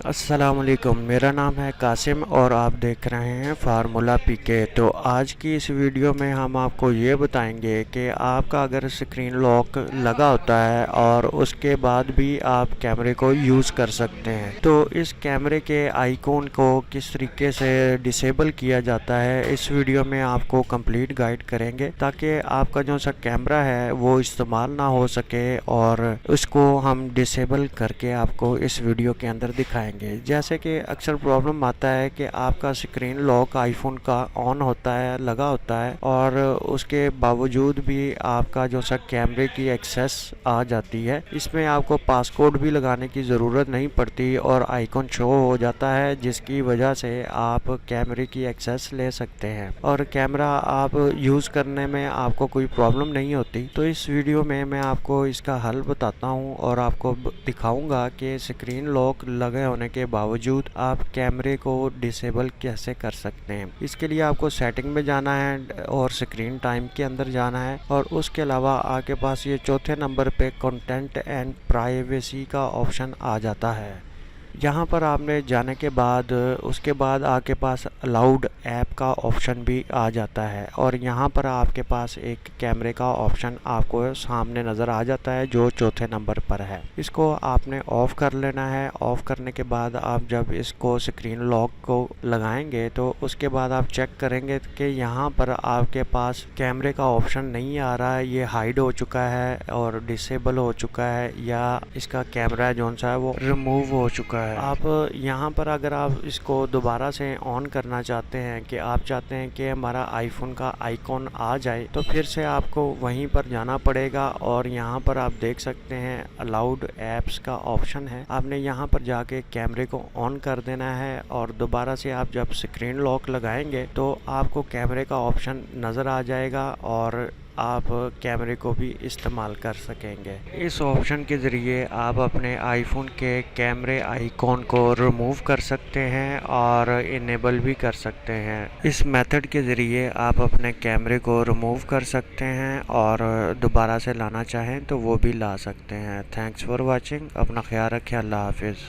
अस्सलामुअलैकुम, मेरा नाम है कासिम और आप देख रहे हैं फार्मूला पीके। तो आज की इस वीडियो में हम आपको ये बताएंगे कि आपका अगर स्क्रीन लॉक लगा होता है और उसके बाद भी आप कैमरे को यूज़ कर सकते हैं, तो इस कैमरे के आइकॉन को किस तरीके से डिसेबल किया जाता है इस वीडियो में आपको कंप्लीट गाइड करेंगे, ताकि आपका जो सा कैमरा है वो इस्तेमाल ना हो सके और उसको हम डिसेबल करके आपको इस वीडियो के अंदर दिखाएंगे। जैसे कि अक्सर प्रॉब्लम आता है कि आपका स्क्रीन लॉक आईफोन का ऑन होता है, लगा होता है, और उसके बावजूद भी आपका जो सा कैमरे की एक्सेस आ जाती है। इसमें आपको पासकोड भी लगाने की ज़रूरत नहीं पड़ती और आइकॉन शो हो जाता है, जिसकी वजह से आप कैमरे की एक्सेस ले सकते हैं और कैमरा आप यूज़ करने में आपको कोई प्रॉब्लम नहीं होती। तो इस वीडियो में मैं आपको इसका हल बताता हूँ और आपको दिखाऊंगा कि स्क्रीन लॉक लगे होने के बावजूद आप कैमरे को डिसेबल कैसे कर सकते हैं। इसके लिए आपको सेटिंग में जाना है और स्क्रीन टाइम के अंदर जाना है, और उसके अलावा आपके पास ये चौथे नंबर पे कंटेंट एंड प्राइवेसी का ऑप्शन आ जाता है। यहाँ पर आपने जाने के बाद उसके बाद आपके पास अलाउड ऐप का ऑप्शन भी आ जाता है, और यहाँ पर आपके पास एक कैमरे का ऑप्शन आपको सामने नज़र आ जाता है जो चौथे नंबर पर है। इसको आपने ऑफ़ कर लेना है। ऑफ़ करने के बाद आप जब इसको स्क्रीन लॉक को लगाएंगे तो उसके बाद आप चेक करेंगे कि यहाँ पर आपके पास कैमरे का ऑप्शन नहीं आ रहा है, ये हाइड हो चुका है और डिसेबल हो चुका है, या इसका कैमरा जो सा है वो रिमूव हो चुका है। आप यहाँ पर अगर आप इसको दोबारा से ऑन करना चाहते हैं, कि आप चाहते हैं कि हमारा आईफोन का आइकॉन आ जाए, तो फिर से आपको वहीं पर जाना पड़ेगा और यहाँ पर आप देख सकते हैं अलाउड ऐप्स का ऑप्शन है। आपने यहाँ पर जाके कैमरे को ऑन कर देना है और दोबारा से आप जब स्क्रीन लॉक लगाएंगे तो आपको कैमरे का ऑप्शन नज़र आ जाएगा और आप कैमरे को भी इस्तेमाल कर सकेंगे। इस ऑप्शन के ज़रिए आप अपने आईफोन के कैमरे आइकॉन को रिमूव कर सकते हैं और इनेबल भी कर सकते हैं। इस मेथड के ज़रिए आप अपने कैमरे को रिमूव कर सकते हैं और दोबारा से लाना चाहें तो वो भी ला सकते हैं। Thanks for watching. अपना ख्याल रखें। अल्लाह हाफिज़।